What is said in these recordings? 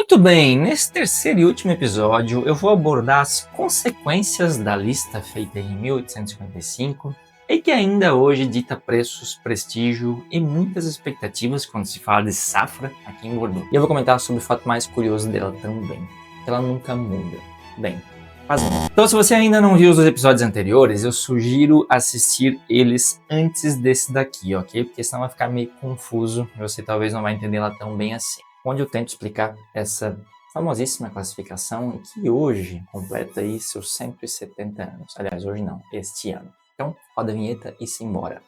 Muito bem, nesse terceiro e último episódio eu vou abordar as consequências da lista feita em 1855 e que ainda hoje dita preços, prestígio e muitas expectativas quando se fala de safra aqui em Bordeaux. E eu vou comentar sobre o fato mais curioso dela também, que ela nunca muda. Bem, fazendo. Então se você ainda não viu os episódios anteriores, eu sugiro assistir eles antes desse daqui, ok? Porque senão vai ficar meio confuso e você talvez não vai entender ela tão bem assim. Onde eu tento explicar essa famosíssima classificação que hoje completa aí seus 170 anos. Aliás, hoje não, este ano. Então, roda a vinheta e simbora.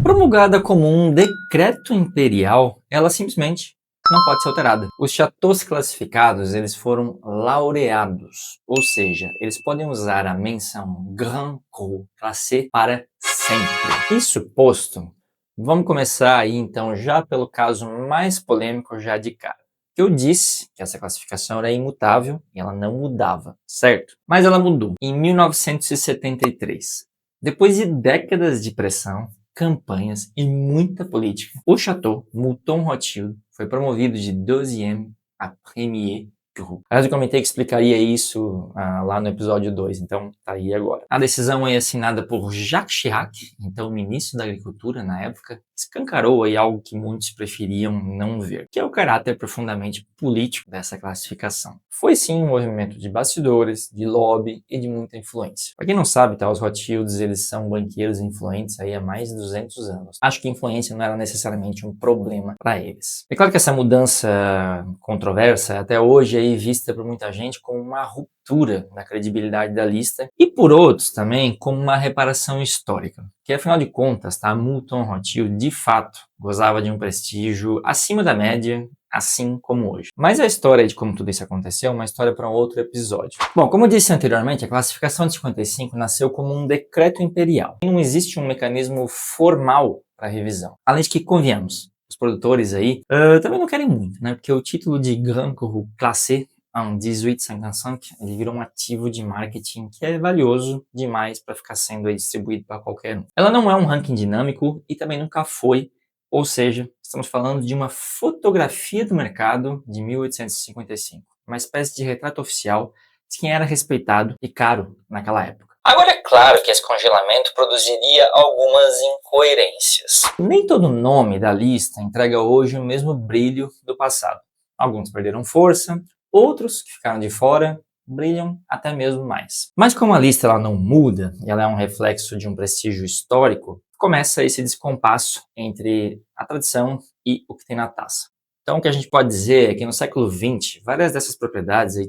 Promulgada como um decreto imperial, ela simplesmente não pode ser alterada. Os chateaus classificados, eles foram laureados, ou seja, eles podem usar a menção Grand Cru Classé para sempre. Isso posto, vamos começar aí então já pelo caso mais polêmico já de cara. Eu disse que essa classificação era imutável e ela não mudava, certo? Mas ela mudou em 1973. Depois de décadas de pressão, campanhas e muita política, o Chateau Mouton Rothschild foi promovido de 12e a Premier Cru. Aliás, eu comentei que explicaria isso lá no episódio 2, então tá aí agora. A decisão aí assinada por Jacques Chirac, então ministro da Agricultura na época, escancarou aí algo que muitos preferiam não ver, que é o caráter profundamente político dessa classificação. Foi sim um movimento de bastidores, de lobby e de muita influência. Para quem não sabe, tá, os Rothschilds eles são banqueiros influentes aí há mais de 200 anos. Acho que influência não era necessariamente um problema para eles. É claro que essa mudança controversa até hoje é vista por muita gente como uma ruptura da credibilidade da lista e por outros também como uma reparação histórica. Que afinal de contas, tá, Mouton Rothschild de fato gozava de um prestígio acima da média, assim como hoje. Mas a história de como tudo isso aconteceu é uma história para um outro episódio. Bom, como eu disse anteriormente, a classificação de 55 nasceu como um decreto imperial. Não existe um mecanismo formal para revisão. Além de que, convenhamos, os produtores aí também não querem muito, né? Porque o título de Grand Cru Classé em 1855 ele virou um ativo de marketing que é valioso demais para ficar sendo aí distribuído para qualquer um. Ela não é um ranking dinâmico e também nunca foi. Ou seja, estamos falando de uma fotografia do mercado de 1855, uma espécie de retrato oficial de quem era respeitado e caro naquela época. Agora é claro que esse congelamento produziria algumas incoerências. Nem todo nome da lista entrega hoje o mesmo brilho do passado. Alguns perderam força, outros que ficaram de fora brilham até mesmo mais. Mas como a lista ela não muda, e ela é um reflexo de um prestígio histórico, começa esse descompasso entre a tradição e o que tem na taça. Então o que a gente pode dizer é que no século XX, várias dessas propriedades aí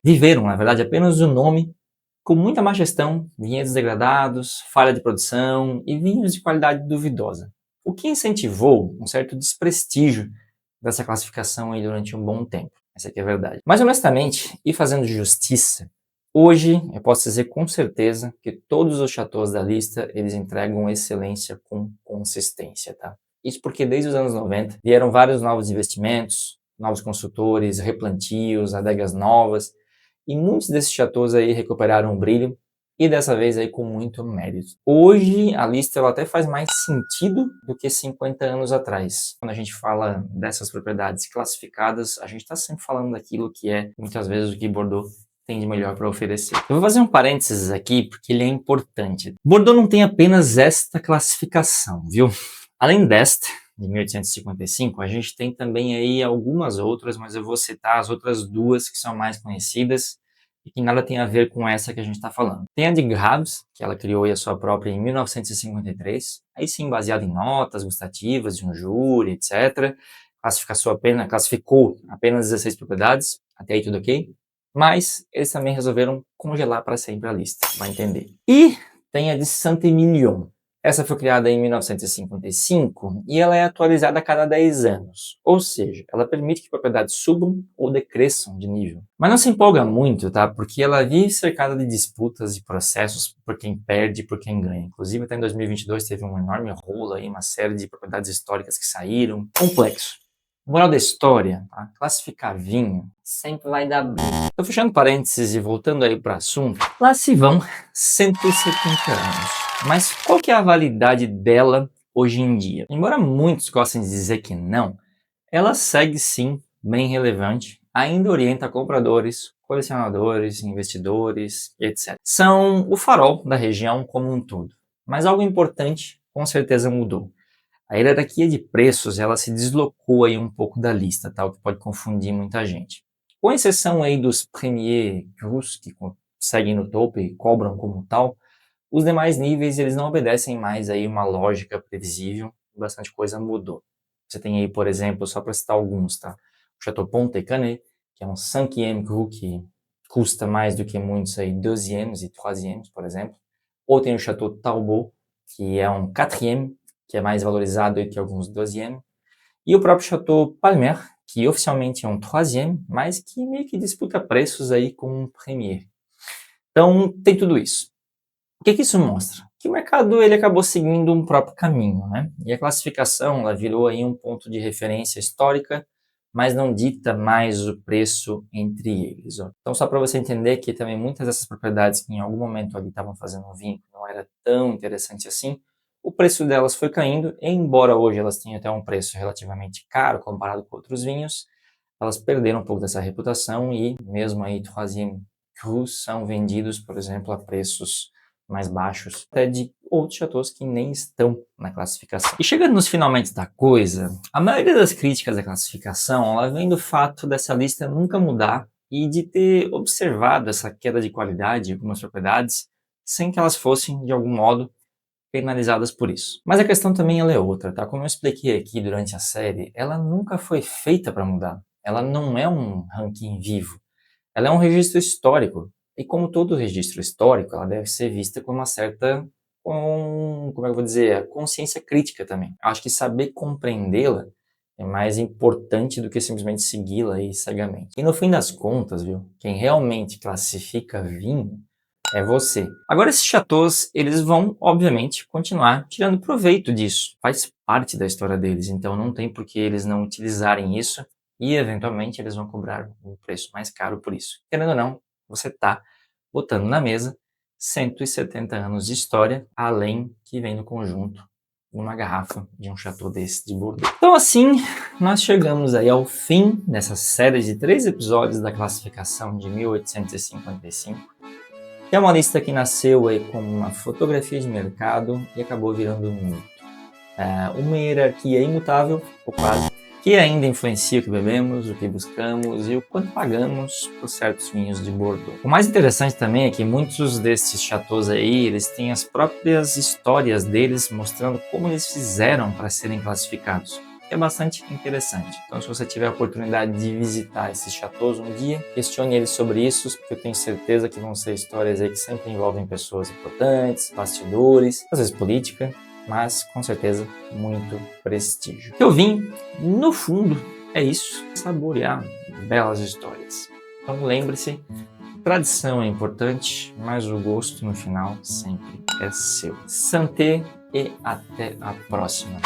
viveram, na verdade, apenas o nome, com muita má gestão, vinhedos degradados, falha de produção e vinhos de qualidade duvidosa. O que incentivou um certo desprestígio dessa classificação aí durante um bom tempo. Essa aqui é a verdade. Mas honestamente, e fazendo justiça, hoje eu posso dizer com certeza que todos os chateaus da lista, eles entregam excelência com consistência, tá? Isso porque desde os anos 90 vieram vários novos investimentos, novos construtores, replantios, adegas novas, e muitos desses chateaus aí recuperaram o brilho, e dessa vez aí com muito mérito. Hoje a lista ela até faz mais sentido do que 50 anos atrás. Quando a gente fala dessas propriedades classificadas, a gente está sempre falando daquilo que é muitas vezes o que Bordeaux tem de melhor para oferecer. Eu vou fazer um parênteses aqui porque ele é importante. Bordeaux não tem apenas esta classificação, viu? Além desta, de 1855, a gente tem também aí algumas outras, mas eu vou citar as outras duas que são mais conhecidas e que nada tem a ver com essa que a gente está falando. Tem a de Graves, que ela criou a sua própria em 1953, aí sim baseada em notas gustativas de um júri, etc. Classificou apenas 16 propriedades, até aí tudo ok, mas eles também resolveram congelar para sempre a lista, vai entender. E tem a de Saint-Émilion. Essa foi criada em 1955 e ela é atualizada a cada 10 anos, ou seja, ela permite que propriedades subam ou decresçam de nível. Mas não se empolga muito, tá? Porque ela vive cercada de disputas e processos por quem perde e por quem ganha. Inclusive, até em 2022 teve um enorme rolo aí, uma série de propriedades históricas que saíram. Complexo. Moral da história, tá? Classificar vinho sempre vai dar briga. Tô fechando parênteses e voltando aí para o assunto, lá se vão 170 anos. Mas qual que é a validade dela hoje em dia? Embora muitos gostem de dizer que não, ela segue sim bem relevante, ainda orienta compradores, colecionadores, investidores, etc. São o farol da região como um todo. Mas algo importante com certeza mudou. A hierarquia de preços ela se deslocou aí um pouco da lista, tá? O que pode confundir muita gente. Com exceção aí dos Premier Crus, que seguem no topo e cobram como tal, os demais níveis eles não obedecem mais aí uma lógica previsível, bastante coisa mudou. Você tem aí, por exemplo, só para citar alguns, tá? O Chateau Ponte Canet, que é um 5e cru que custa mais do que muitos aí 2e e 3e, por exemplo. Ou tem o Chateau Talbot, que é um 4e, que é mais valorizado aí que alguns 2e. E o próprio Chateau Palmer, que oficialmente é um 3e, mas que meio que disputa preços aí com um Premier. Então, tem tudo isso. O que isso mostra? Que o mercado ele acabou seguindo um próprio caminho, né? E a classificação ela virou aí um ponto de referência histórica, mas não dita mais o preço entre eles. Ó. Então, só para você entender que também muitas dessas propriedades que em algum momento ali estavam fazendo um vinho que não era tão interessante assim, o preço delas foi caindo, embora hoje elas tenham até um preço relativamente caro comparado com outros vinhos, elas perderam um pouco dessa reputação e mesmo aí Troisième Cru são vendidos, por exemplo, a preços mais baixos, até de outros chateaus que nem estão na classificação. E chegando nos finalmente da coisa, a maioria das críticas à classificação ela vem do fato dessa lista nunca mudar e de ter observado essa queda de qualidade de algumas propriedades sem que elas fossem, de algum modo, penalizadas por isso. Mas a questão também ela é outra, tá? Como eu expliquei aqui durante a série, ela nunca foi feita para mudar. Ela não é um ranking vivo. Ela é um registro histórico. E como todo registro histórico, ela deve ser vista com uma certa, como é que eu vou dizer, a consciência crítica também. Acho que saber compreendê-la é mais importante do que simplesmente segui-la aí cegamente. E no fim das contas, viu, quem realmente classifica vinho é você. Agora esses chateaus, eles vão, obviamente, continuar tirando proveito disso. Faz parte da história deles, então não tem por que eles não utilizarem isso e, eventualmente, eles vão cobrar um preço mais caro por isso. Querendo ou não, você está botando na mesa 170 anos de história, além que vem no conjunto numa garrafa de um chateau desse de Bordeaux. Então assim, nós chegamos aí ao fim dessa série de 3 episódios da classificação de 1855. Que é uma lista que nasceu aí como uma fotografia de mercado e acabou virando um mito. Uma hierarquia imutável, ou quase, que ainda influencia o que bebemos, o que buscamos e o quanto pagamos por certos vinhos de Bordeaux. O mais interessante também é que muitos desses chateaus aí, eles têm as próprias histórias deles mostrando como eles fizeram para serem classificados. É bastante interessante. Então, se você tiver a oportunidade de visitar esses chateaus um dia, questione eles sobre isso, porque eu tenho certeza que vão ser histórias aí que sempre envolvem pessoas importantes, bastidores, às vezes política, mas com certeza muito prestígio. O que eu vim, no fundo, é isso, saborear belas histórias. Então lembre-se, tradição é importante, mas o gosto no final sempre é seu. Santé e até a próxima!